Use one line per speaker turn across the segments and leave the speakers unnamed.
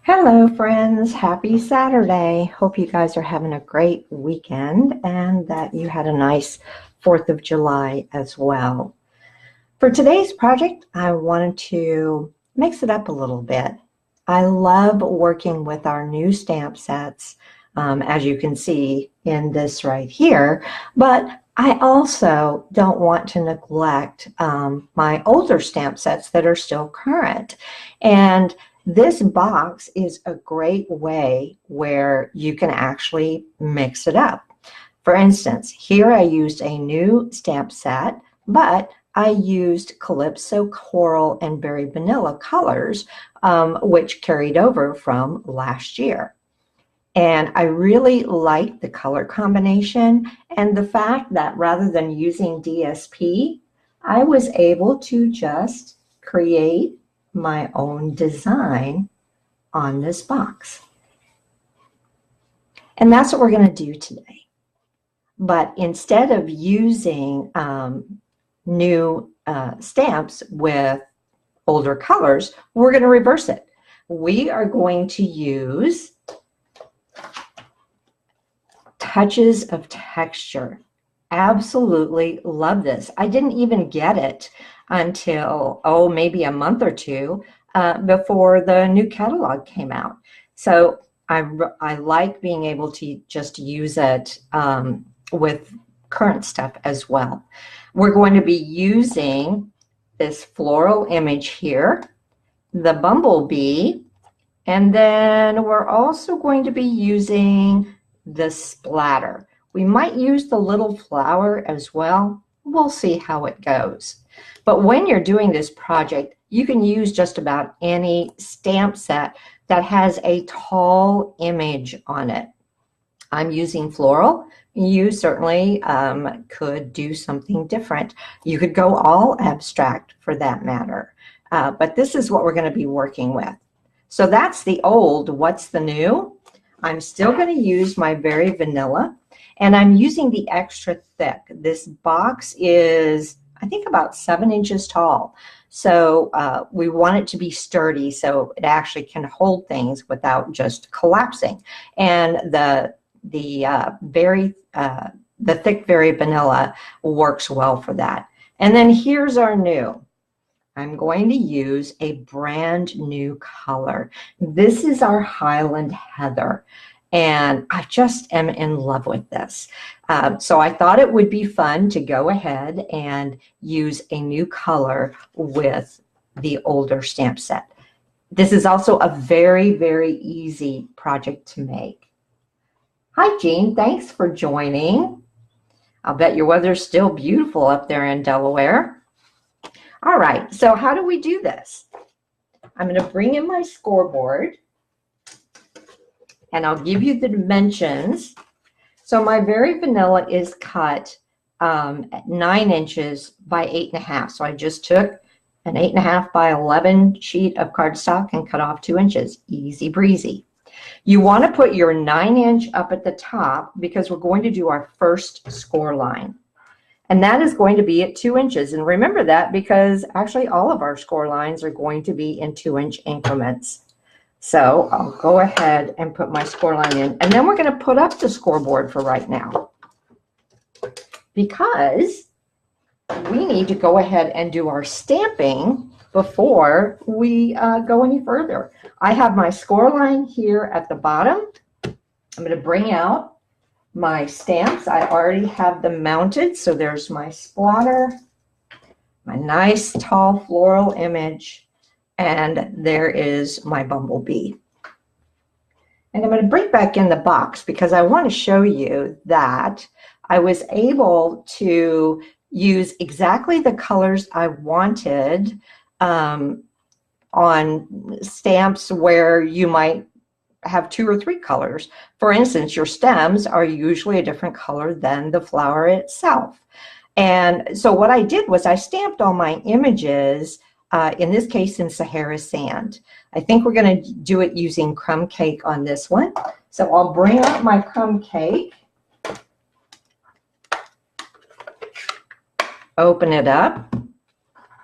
Hello friends, happy Saturday. Hope you guys are having a great weekend and that you had a nice 4th of July as well. For today's project, I wanted to mix it up a little bit. I love working with our new stamp sets, as you can see in this right here, but I also don't want to neglect my older stamp sets that are still current. And this box is a great way where you can actually mix it up. For instance, here I used a new stamp set, but I used Calypso, Coral, and Berry Vanilla colors, which carried over from last year. And I really like the color combination and the fact that rather than using DSP, I was able to just create my own design on this box. And that's what we're going to do today. But instead of using new stamps with older colors, we're going to reverse it. We are going to use touches of texture. Absolutely love this. I didn't even get it until, maybe a month or two before the new catalog came out. So I like being able to just use it with current stuff as well. We're going to be using this floral image here, the bumblebee, and then we're also going to be using the splatter. We might use the little flower as well. We'll see how it goes. But when you're doing this project, you can use just about any stamp set that has a tall image on it. I'm using floral. You certainly could do something different. You could go all abstract for that matter. But this is what we're going to be working with. So that's the old. What's the new? I'm still going to use my Berry Vanilla, and I'm using the extra thick. This box is, I think, about 7 inches tall. So we want it to be sturdy so it actually can hold things without just collapsing. And the thick Berry Vanilla works well for that. And then here's our new. I'm going to use a brand new color. This is our Highland Heather, and I just am in love with this. So I thought it would be fun to go ahead and use a new color with the older stamp set. This is also a very, very easy project to make. Hi, Jean. Thanks for joining. I'll bet your weather's still beautiful up there in Delaware. All right, so how do we do this? I'm going to bring in my scoreboard, and I'll give you the dimensions. So my Berry Vanilla is cut at 9 inches by 8.5. So I just took an 8.5 by 11 sheet of cardstock and cut off 2 inches. Easy breezy. You want to put your 9-inch up at the top because we're going to do our first score line. And that is going to be at 2 inches. And remember that because actually all of our score lines are going to be in 2-inch increments. So I'll go ahead and put my score line in. And then we're going to put up the scoreboard for right now, because we need to go ahead and do our stamping before we go any further. I have my score line here at the bottom. I'm going to bring out my stamps. I already have them mounted. So there's my splatter, my nice tall floral image, and there is my bumblebee. And I'm going to bring back in the box because I want to show you that I was able to use exactly the colors I wanted on stamps where you might have 2 or 3 colors. For instance, your stems are usually a different color than the flower itself. And so what I did was I stamped all my images, in this case in Sahara Sand. I think we're going to do it using Crumb Cake on this one. So I'll bring out my Crumb Cake, open it up,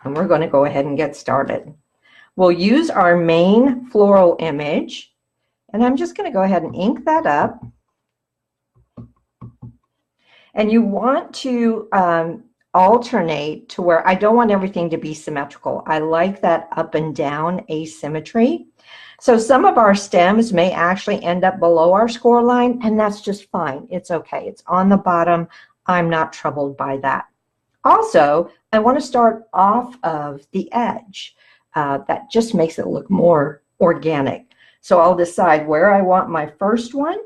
and we're going to go ahead and get started. We'll use our main floral image, and I'm just going to go ahead and ink that up. And you want to alternate to where I don't want everything to be symmetrical. I like that up and down asymmetry. So some of our stems may actually end up below our score line, and that's just fine. It's okay. It's on the bottom. I'm not troubled by that. Also, I want to start off of the edge. That just makes it look more organic. So I'll decide where I want my first one,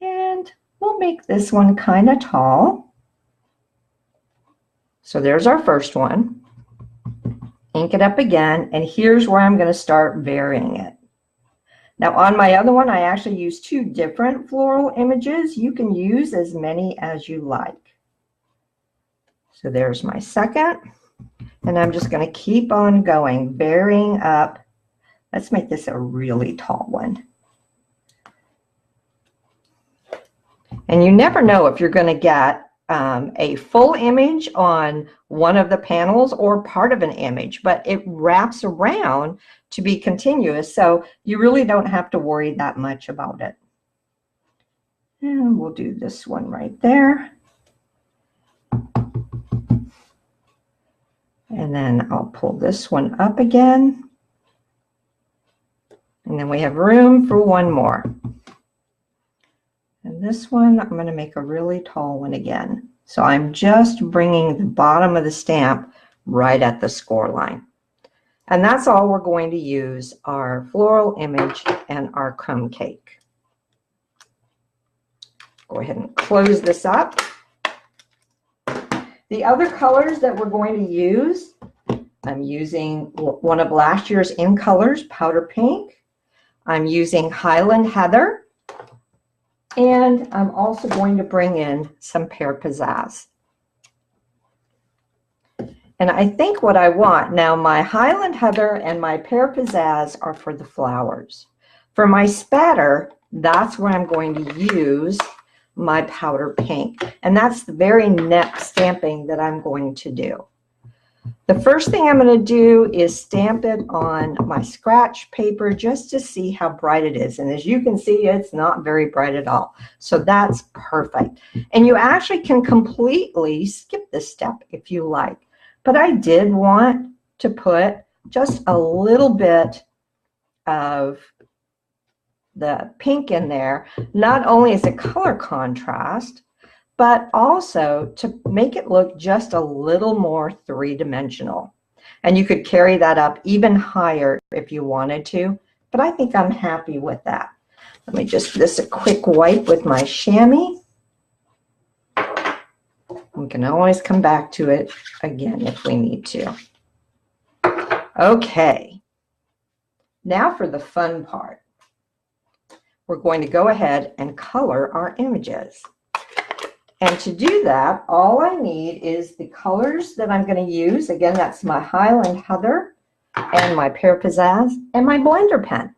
and we'll make this one kind of tall. So there's our first one. Ink it up again, and here's where I'm going to start varying it. Now on my other one, I actually used 2 different floral images. You can use as many as you like. So there's my second, and I'm just going to keep on going, varying up. Let's make this a really tall one. And you never know if you're going to get a full image on one of the panels or part of an image, but it wraps around to be continuous, so you really don't have to worry that much about it. And we'll do this one right there. And then I'll pull this one up again. And then we have room for one more. And this one, I'm going to make a really tall one again. So I'm just bringing the bottom of the stamp right at the score line. And that's all we're going to use, our floral image and our crumb cake. Go ahead and close this up. The other colors that we're going to use, I'm using one of last year's In Colors, Powder Pink. I'm using Highland Heather. And I'm also going to bring in some Pear Pizzazz. And I think what I want, now my Highland Heather and my Pear Pizzazz are for the flowers. For my spatter, that's where I'm going to use my powder pink. And that's the very next stamping that I'm going to do. The first thing I'm going to do is stamp it on my scratch paper just to see how bright it is. And as you can see, it's not very bright at all. So that's perfect. And you actually can completely skip this step if you like. But I did want to put just a little bit of the pink in there, not only as a color contrast, but also to make it look just a little more three-dimensional. And you could carry that up even higher if you wanted to, but I think I'm happy with that. Let me just do this a quick wipe with my chamois. We can always come back to it again if we need to. Okay, now for the fun part. We're going to go ahead and color our images. And to do that, all I need is the colors that I'm going to use. Again, that's my Highland Heather and my Pear Pizzazz and my blender pen.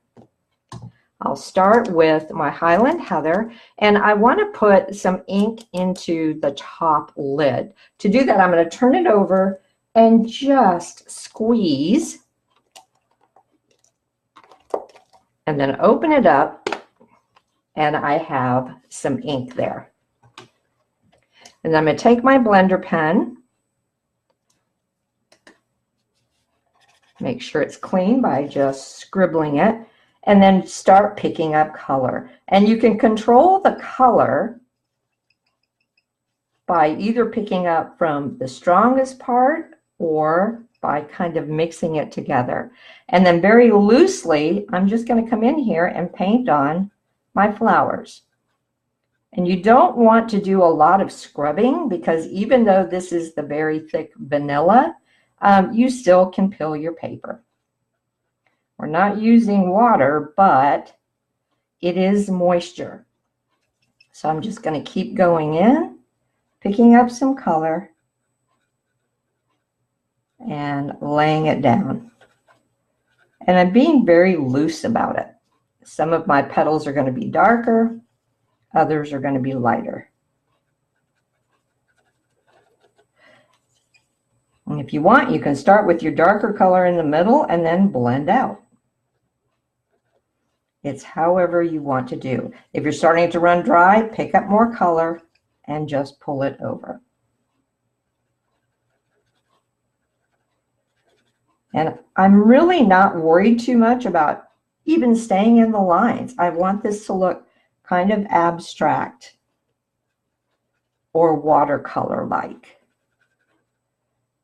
I'll start with my Highland Heather, and I want to put some ink into the top lid. To do that, I'm going to turn it over and just squeeze, and then open it up, and I have some ink there. And I'm going to take my blender pen, make sure it's clean by just scribbling it, and then start picking up color. And you can control the color by either picking up from the strongest part or by kind of mixing it together. And then very loosely, I'm just going to come in here and paint on my flowers. And you don't want to do a lot of scrubbing, because even though this is the very thick vanilla, you still can peel your paper. We're not using water, but it is moisture. So I'm just going to keep going in, picking up some color, and laying it down. And I'm being very loose about it. Some of my petals are going to be darker. Others are going to be lighter. And if you want, you can start with your darker color in the middle and then blend out. It's however you want to do. If you're starting to run dry, pick up more color and just pull it over. And I'm really not worried too much about even staying in the lines. I want this to look kind of abstract or watercolor-like.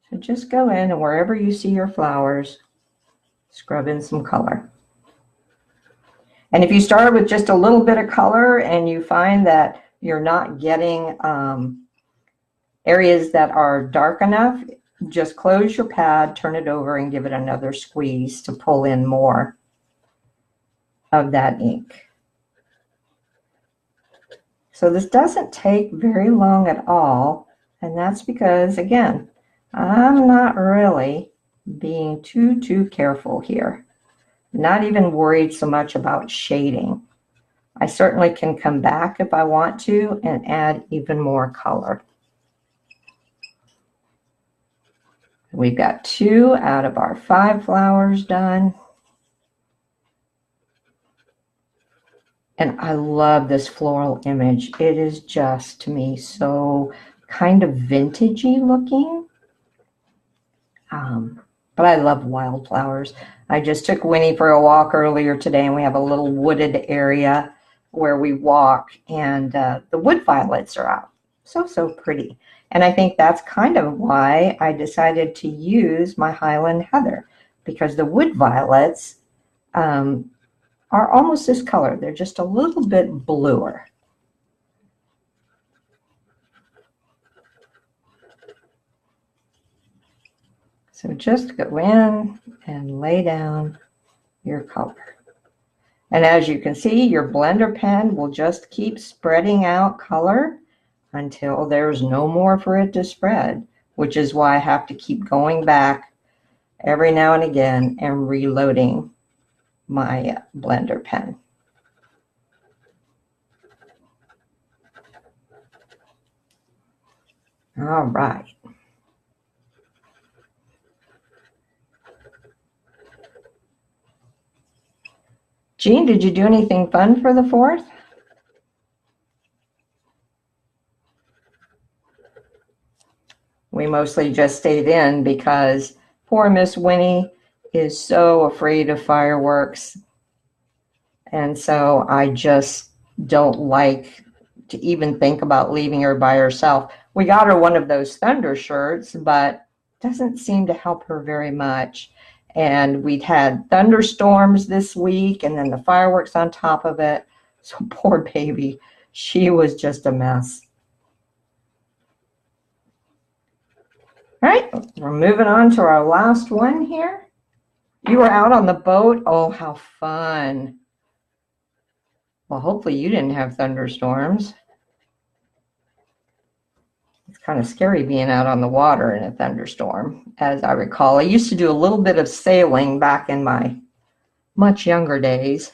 So just go in and wherever you see your flowers, scrub in some color. And if you start with just a little bit of color and you find that you're not getting areas that are dark enough, just close your pad, turn it over, and give it another squeeze to pull in more of that ink. So this doesn't take very long at all, and that's because, again, I'm not really being too careful here. Not even worried so much about shading. I certainly can come back if I want to and add even more color. We've got 2 out of our 5 flowers done. And I love this floral image. It is just, to me, so kind of vintagey looking. But I love wildflowers. I just took Winnie for a walk earlier today, and we have a little wooded area where we walk, and the wood violets are out. So pretty. And I think that's kind of why I decided to use my Highland Heather, because the wood violets are almost this color. They're just a little bit bluer. So just go in and lay down your color. And as you can see, your blender pen will just keep spreading out color until there's no more for it to spread, which is why I have to keep going back every now and again and reloading my blender pen. All right. Jean, did you do anything fun for the 4th? We mostly just stayed in because poor Miss Winnie is so afraid of fireworks. And so I just don't like to even think about leaving her by herself. We got her one of those thunder shirts, but it doesn't seem to help her very much. And we'd had thunderstorms this week and then the fireworks on top of it. So poor baby, she was just a mess. All right, we're moving on to our last one here. You were out on the boat. Oh, how fun. Well, hopefully you didn't have thunderstorms. It's kind of scary being out on the water in a thunderstorm, as I recall. I used to do a little bit of sailing back in my much younger days,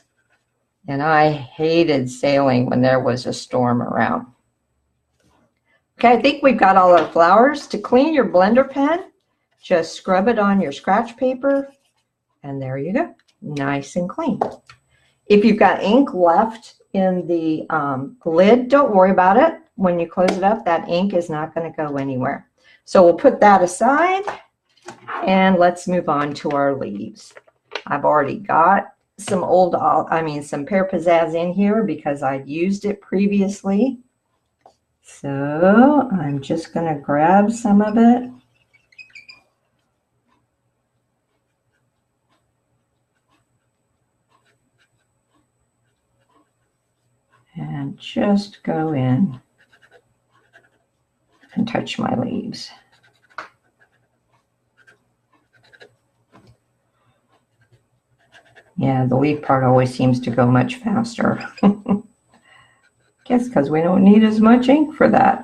and I hated sailing when there was a storm around. Okay, I think we've got all our flowers. To clean your blender pen, just scrub it on your scratch paper, and there you go, nice and clean. If you've got ink left in the lid, don't worry about it. When you close it up, that ink is not going to go anywhere. So we'll put that aside, and let's move on to our leaves. I've already got some some Pear Pizzazz in here because I've used it previously. So I'm just going to grab some of it. And just go in and touch my leaves. Yeah, the leaf part always seems to go much faster. Guess because we don't need as much ink for that.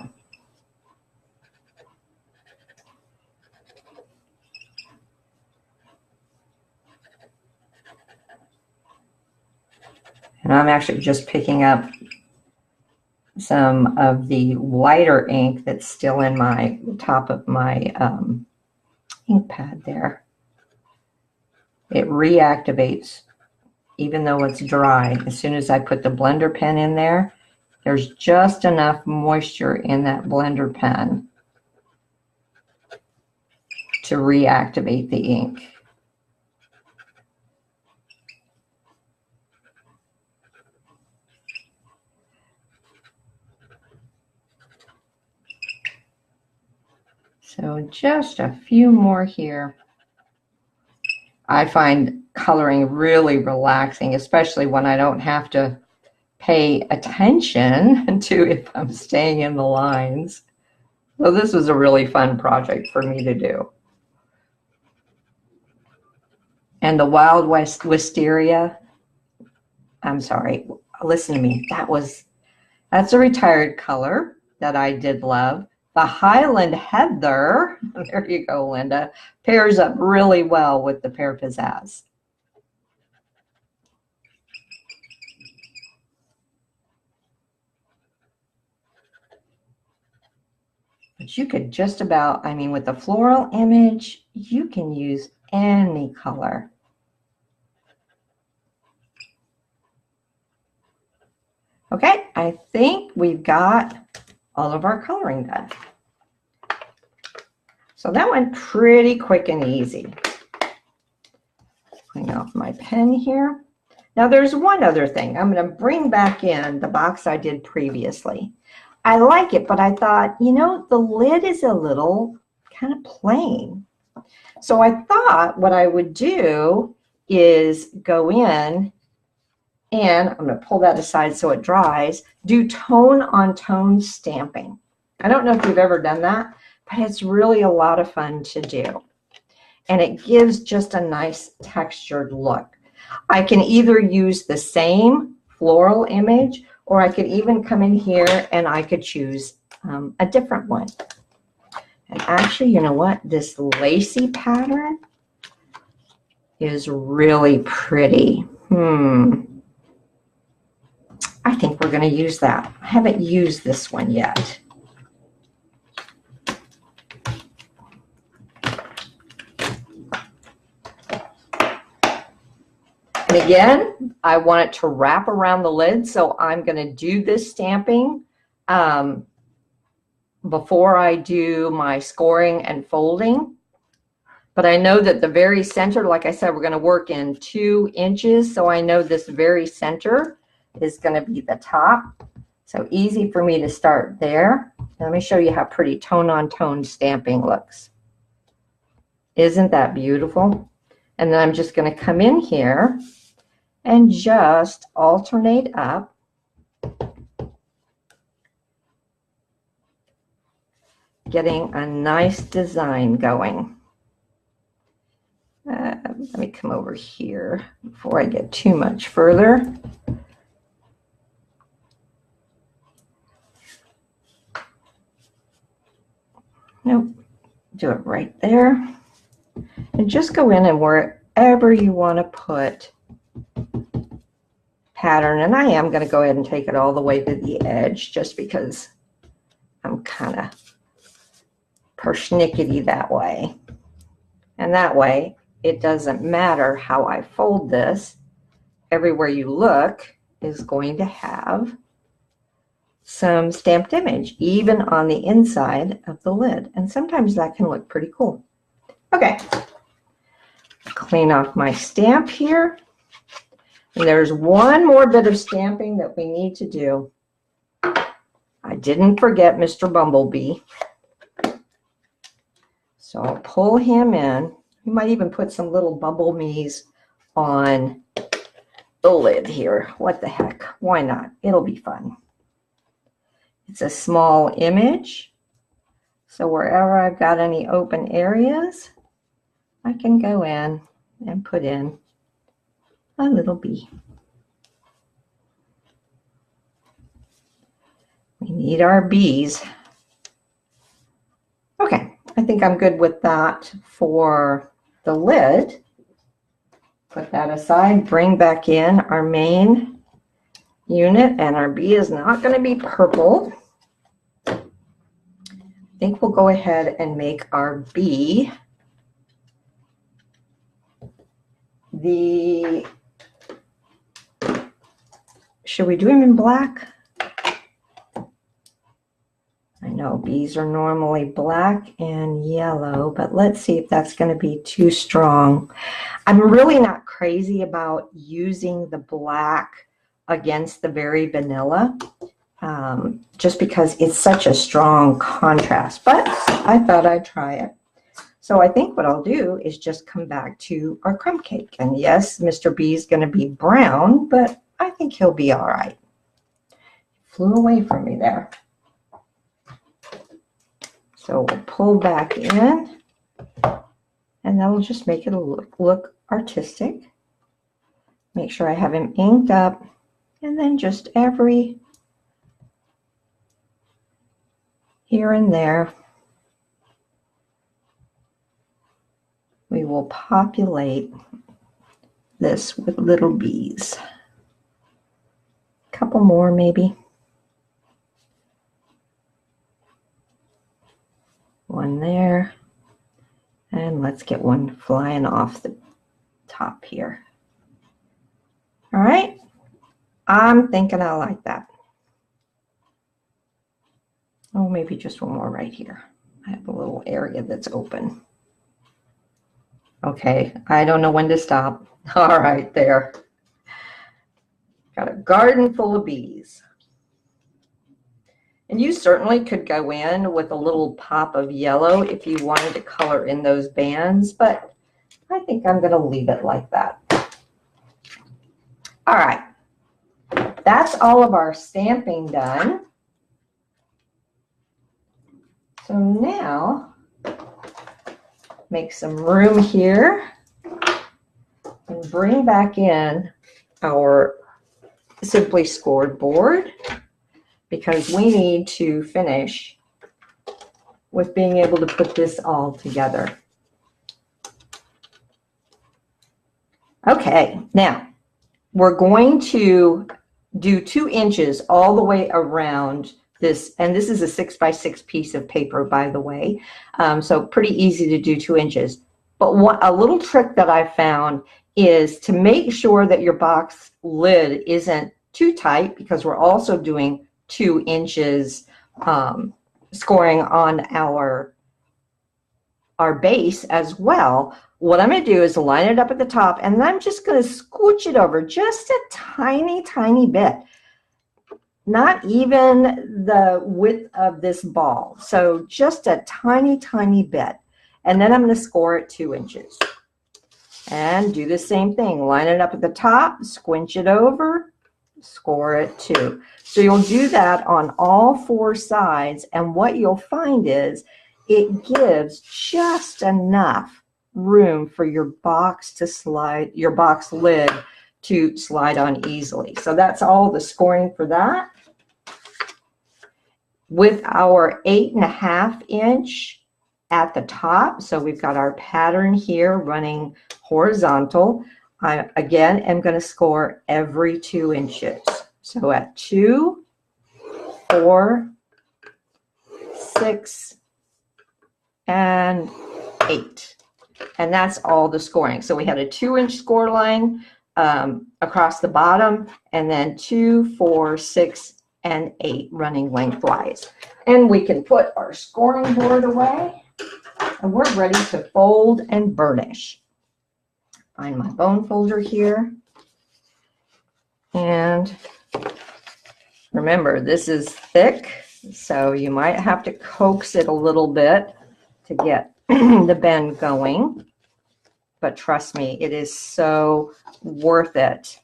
And I'm actually just picking up some of the lighter ink that's still in my top of my ink pad there. It reactivates even though it's dry. As soon as I put the blender pen in there, there's just enough moisture in that blender pen to reactivate the ink. So just a few more here. I find coloring really relaxing, especially when I don't have to pay attention to if I'm staying in the lines. So this was a really fun project for me to do. And the Wild West Wisteria, I'm sorry, listen to me. That's a retired color that I did love. The Highland Heather, there you go, Linda, pairs up really well with the Pear Pizzazz. But you could just about, I mean, with the floral image, you can use any color. Okay, I think we've got all of our coloring done. So that went pretty quick and easy. Clean off my pen here. Now there's one other thing. I'm going to bring back in the box I did previously. I like it, but I thought, you know, the lid is a little kind of plain. So I thought what I would do is go in and I'm going to pull that aside so it dries, do tone on tone stamping. I don't know if you've ever done that, but it's really a lot of fun to do. And it gives just a nice textured look. I can either use the same floral image, or I could even come in here and I could choose a different one. And actually, you know what? This lacy pattern is really pretty. I think we're going to use that. I haven't used this one yet. And again, I want it to wrap around the lid, so I'm going to do this stamping before I do my scoring and folding. But I know that the very center, like I said, we're going to work in 2 inches, so I know this very center is going to be the top. So easy for me to start there. Let me show you how pretty tone on tone stamping looks. Isn't that beautiful? And then I'm just going to come in here and just alternate up. Getting a nice design going. Let me come over here before I get too much further. Nope, do it right there. And just go in and wherever you want to put pattern, and I am going to go ahead and take it all the way to the edge just because I'm kind of persnickety that way. And that way, it doesn't matter how I fold this. Everywhere you look is going to have some stamped image, even on the inside of the lid. And sometimes that can look pretty cool. Okay, clean off my stamp here. And there's one more bit of stamping that we need to do. I didn't forget Mr. Bumblebee. So I'll pull him in. You might even put some little bumblebees on the lid here. What the heck? Why not? It'll be fun. It's a small image. So wherever I've got any open areas, I can go in and put in a little bee. We need our bees. Okay, I think I'm good with that for the lid. Put that aside, bring back in our main unit, and our bee is not going to be purple. I think we'll go ahead and make our bee should we do them in black? I know bees are normally black and yellow, but let's see if that's going to be too strong. I'm really not crazy about using the black against the very vanilla, just because it's such a strong contrast, but I thought I'd try it. So I think what I'll do is just come back to our crumb cake. And yes, Mr. B is going to be brown, but I think he'll be all right. Flew away from me there. So we'll pull back in, and that'll just make it look artistic. Make sure I have him inked up, and then just every here and there, we will populate this with little bees. A couple more maybe. One there, and let's get one flying off the top here. All right, I'm thinking I like that. Oh, maybe just one more right here. I have a little area that's open. Okay, I don't know when to stop. All right, there. Got a garden full of bees. And you certainly could go in with a little pop of yellow if you wanted to color in those bands, but I think I'm going to leave it like that. All right, that's all of our stamping done. So now, make some room here and bring back in our Simply Scored board, because we need to finish with being able to put this all together. Okay, now we're going to do 2 inches all the way around this, and this is a 6x6 piece of paper, by the way, so pretty easy to do 2 inches. But a little trick that I found is to make sure that your box lid isn't too tight, because we're also doing 2 inches scoring on our base as well. What I'm going to do is line it up at the top, and I'm just going to scooch it over just a tiny, tiny bit. Not even the width of this ball. So just a tiny, tiny bit. And then I'm going to score it 2 inches. And do the same thing. Line it up at the top, squinch it over, score it 2. So you'll do that on all 4 sides, and what you'll find is it gives just enough room for your box to slide, your box lid to slide on easily. So that's all the scoring for that. With our 8.5 inch at the top, so we've got our pattern here running horizontal. I again am going to score every 2 inches. So at 2, 4, 6, and 8. And that's all the scoring. So we had a 2-inch score line across the bottom, and then 2, 4, 6, and 8 running lengthwise. And we can put our scoring board away, and we're ready to fold and burnish. Find my bone folder here. And remember, this is thick, so you might have to coax it a little bit to get the bend going. But trust me, it is so worth it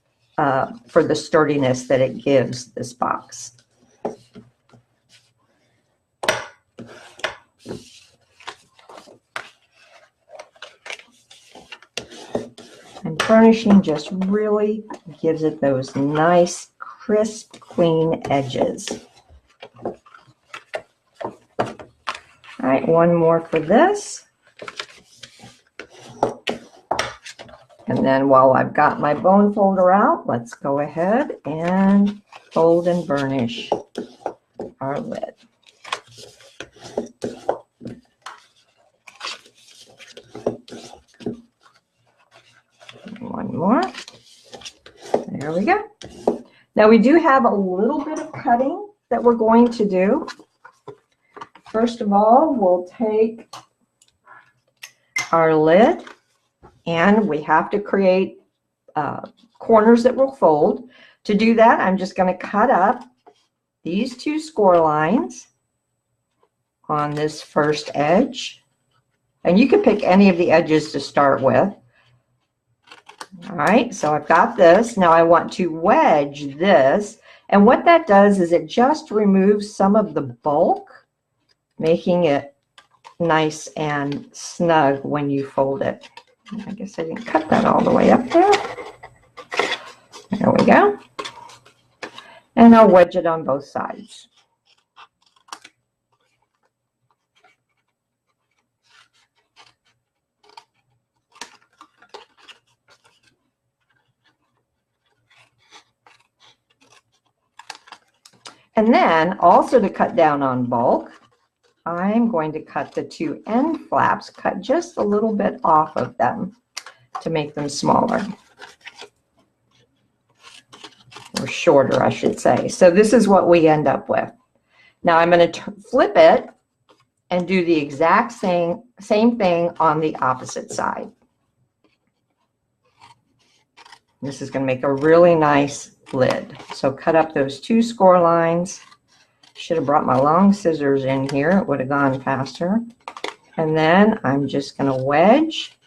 for the sturdiness that it gives this box. And burnishing just really gives it those nice, crisp, clean edges. All right, one more for this. And then while I've got my bone folder out, let's go ahead and fold and burnish our lid. One more. There we go. Now we do have a little bit of cutting that we're going to do. First of all, we'll take our lid, and we have to create corners that will fold. To do that, I'm just going to cut up these two score lines on this first edge. And you can pick any of the edges to start with. All right, so I've got this. Now I want to wedge this. And what that does is it just removes some of the bulk, making it nice and snug when you fold it. I guess I didn't cut that all the way up there. There we go. And I'll wedge it on both sides. And then also to cut down on bulk, I'm going to cut the two end flaps, cut just a little bit off of them to make them smaller. Or shorter, I should say. So this is what we end up with. Now I'm going to flip it and do the exact same thing on the opposite side. This is going to make a really nice lid. So cut up those two score lines. Should have brought my long scissors in here. It would have gone faster. And then I'm just going to wedge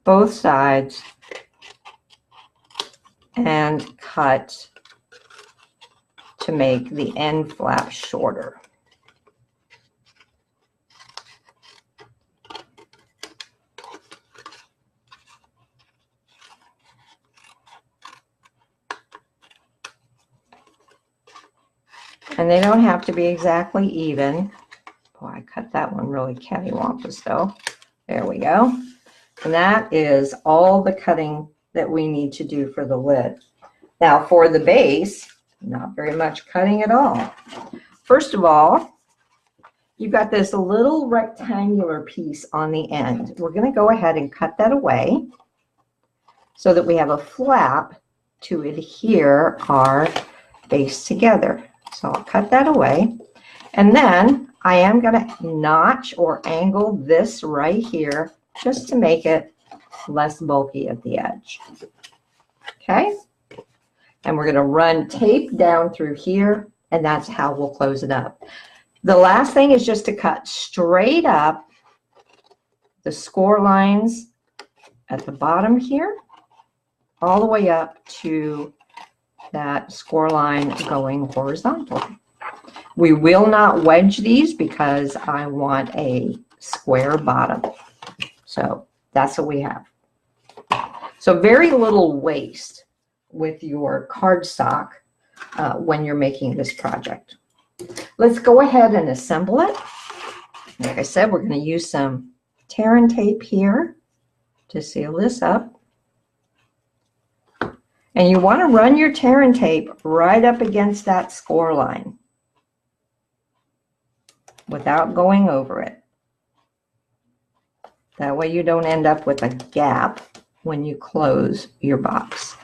both sides and cut to make the end flap shorter. And they don't have to be exactly even. Boy, I cut that one really cattywampus though. There we go. And that is all the cutting that we need to do for the lid. Now for the base, not very much cutting at all. First of all, you've got this little rectangular piece on the end. We're going to go ahead and cut that away so that we have a flap to adhere our base together. So I'll cut that away. And then I am going to notch or angle this right here just to make it less bulky at the edge. Okay. And we're going to run tape down through here, and that's how we'll close it up. The last thing is just to cut straight up the score lines at the bottom here, all the way up to that score line going horizontal. We will not wedge these because I want a square bottom. So that's what we have. So very little waste with your cardstock when you're making this project. Let's go ahead and assemble it. Like I said, we're going to use some tear and tape here to seal this up. And you want to run your tear and tape right up against that score line without going over it. That way you don't end up with a gap when you close your box.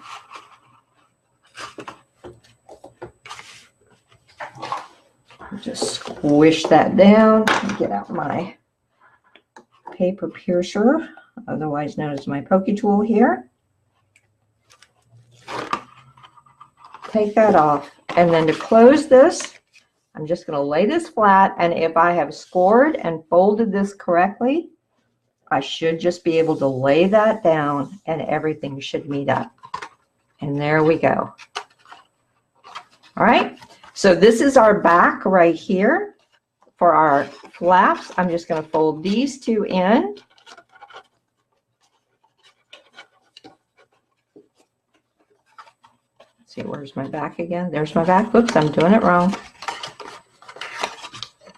Just squish that down. Get out my paper piercer, otherwise known as my pokey tool here. Take that off, and then to close this, I'm just going to lay this flat, and if I have scored and folded this correctly, I should just be able to lay that down and everything should meet up. And there we go. All right, so this is our back right here for our flaps. I'm just going to fold these two in. See, where's my back again? There's my back. Oops, I'm doing it wrong.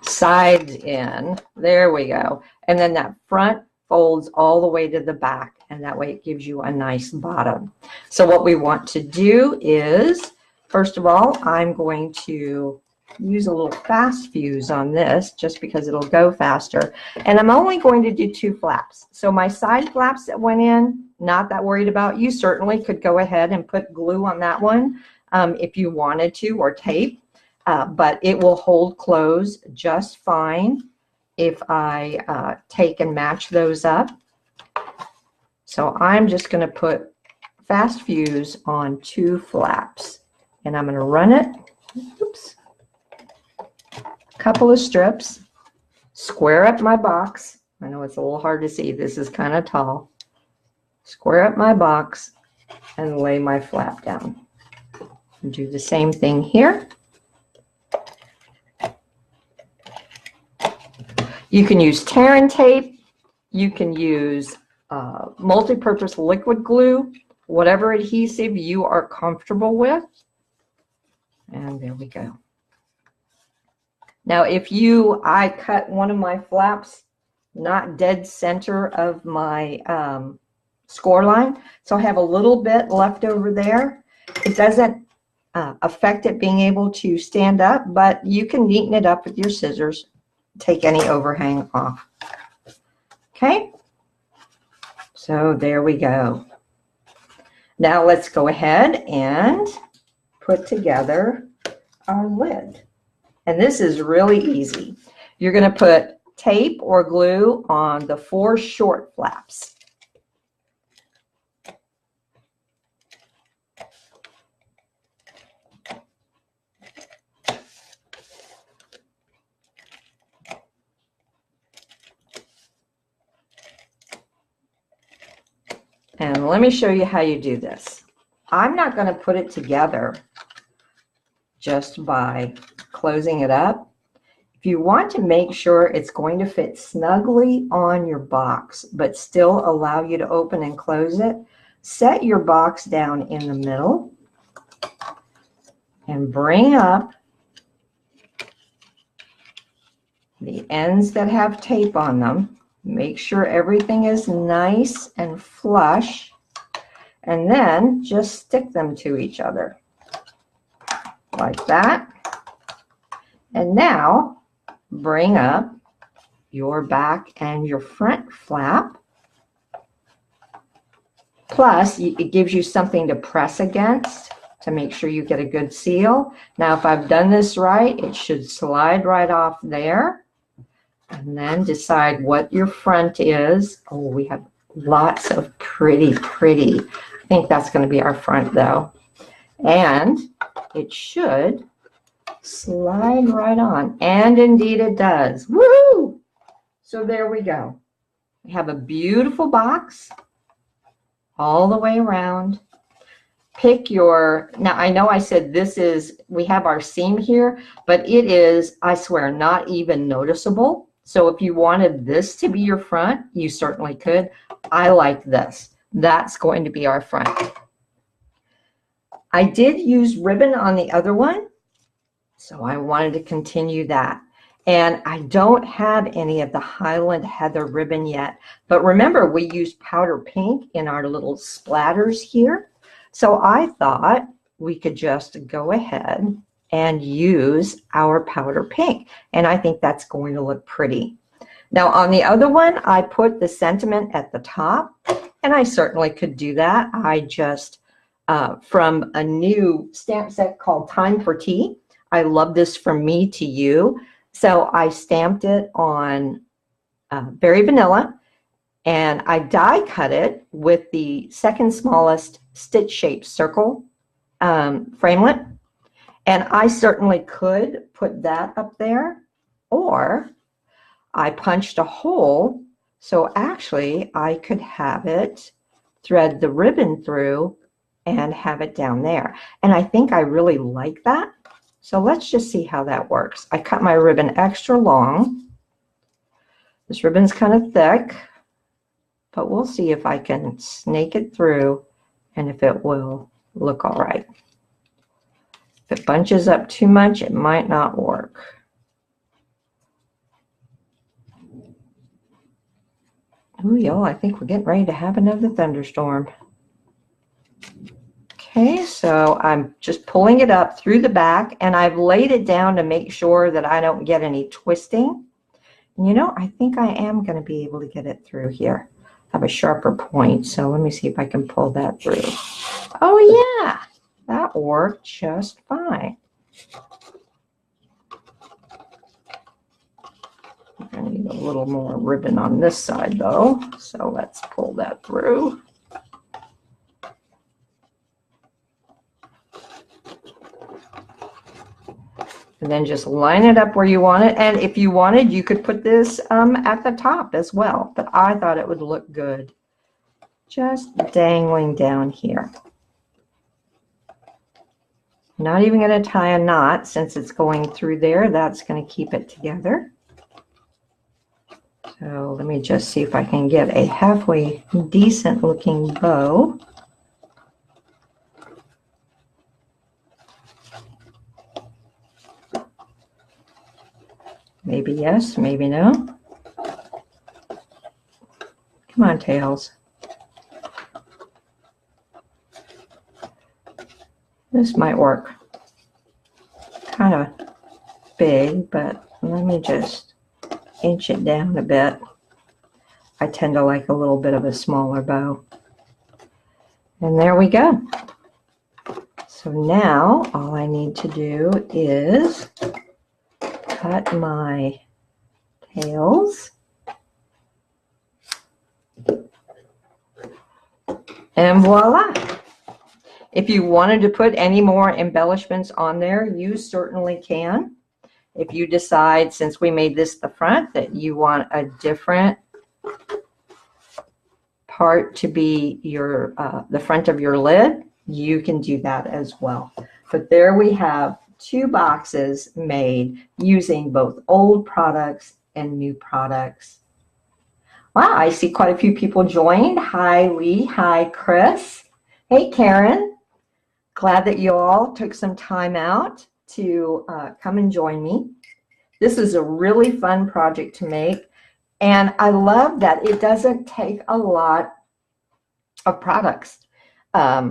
Sides in. There we go. And then that front folds all the way to the back, and that way it gives you a nice bottom. So what we want to do is, first of all, I'm going to use a little fast fuse on this just because it'll go faster. And I'm only going to do 2 flaps. So my side flaps that went in, not that worried about. You certainly could go ahead and put glue on that one if you wanted to, or tape, but it will hold close just fine if I take and match those up. So I'm just going to put fast fuse on 2 flaps, and I'm going to run it. Oops. Couple of strips, square up my box. I know it's a little hard to see. This is kind of tall. Square up my box and lay my flap down. And do the same thing here. You can use tear and tape. You can use multi-purpose liquid glue, whatever adhesive you are comfortable with. And there we go. Now, I cut one of my flaps not dead center of my score line, so I have a little bit left over there. It doesn't affect it being able to stand up, but you can neaten it up with your scissors, take any overhang off. Okay, so there we go. Now let's go ahead and put together our lid. And this is really easy. You're going to put tape or glue on the 4 short flaps. And let me show you how you do this. I'm not going to put it together just by closing it up. If you want to make sure it's going to fit snugly on your box, but still allow you to open and close it, set your box down in the middle and bring up the ends that have tape on them. Make sure everything is nice and flush, and then just stick them to each other like that. And now bring up your back and your front flap. Plus, it gives you something to press against to make sure you get a good seal. Now, if I've done this right, it should slide right off there. And then decide what your front is. Oh, we have lots of pretty. I think that's going to be our front, though. And it should slide right on, and indeed it does. Woohoo! So there we go. We have a beautiful box all the way around. Pick your, now I know I said this is, we have our seam here, but it is, I swear, not even noticeable. So if you wanted this to be your front, you certainly could. I like this. That's going to be our front. I did use ribbon on the other one, so I wanted to continue that. And I don't have any of the Highland Heather ribbon yet. But remember, we used powder pink in our little splatters here. So I thought we could just go ahead and use our powder pink. And I think that's going to look pretty. Now on the other one, I put the sentiment at the top. And I certainly could do that. I just, from a new stamp set called Time for Tea. I love this From Me to You. So I stamped it on Berry Vanilla, and I die cut it with the second smallest stitch shaped circle framelit. And I certainly could put that up there, or I punched a hole, so actually I could have it thread the ribbon through and have it down there. And I think I really like that. So let's just see how that works. I cut my ribbon extra long. This ribbon's kind of thick, but we'll see if I can snake it through and if it will look all right. If it bunches up too much, it might not work. Ooh, y'all, I think we're getting ready to have another thunderstorm. Okay, so I'm just pulling it up through the back, and I've laid it down to make sure that I don't get any twisting. And you know, I think I am going to be able to get it through here. I have a sharper point, so let me see if I can pull that through. Oh yeah, that worked just fine. I need a little more ribbon on this side though, so let's pull that through. And then just line it up where you want it. And if you wanted, you could put this at the top as well. But I thought it would look good just dangling down here. Not even going to tie a knot since it's going through there. That's going to keep it together. So let me just see if I can get a halfway decent looking bow. Maybe yes, maybe no. Come on, tails. This might work. Kind of big, but let me just inch it down a bit. I tend to like a little bit of a smaller bow. And there we go. So now all I need to do is cut my tails. And voila. If you wanted to put any more embellishments on there, you certainly can. If you decide, since we made this the front, that you want a different part to be your the front of your lid, you can do that as well. But there we have 2 boxes made using both old products and new products. Wow, I see quite a few people joined. Hi, Lee. Hi, Chris. Hey, Karen. Glad that you all took some time out to come and join me. This is a really fun project to make, and I love that it doesn't take a lot of products. I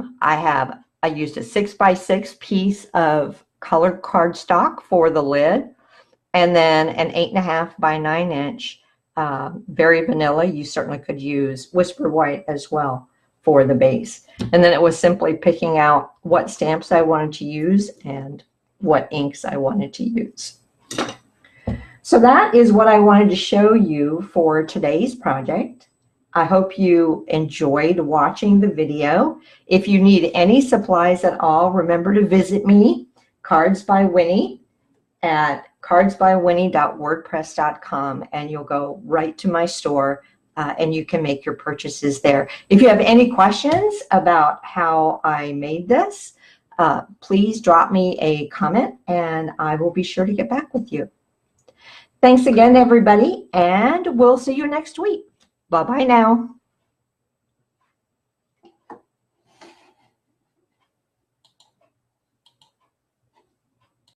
used a 6x6 piece of colored cardstock for the lid, and then an 8.5 by 9 inch very vanilla. You certainly could use Whisper White as well for the base. And then it was simply picking out what stamps I wanted to use and what inks I wanted to use. So that is what I wanted to show you for today's project. I hope you enjoyed watching the video. If you need any supplies at all, remember to visit me, Cards by Winnie, at cardsbywinnie.wordpress.com, and you'll go right to my store and you can make your purchases there. If you have any questions about how I made this, please drop me a comment and I will be sure to get back with you. Thanks again, everybody, and we'll see you next week. Bye-bye now.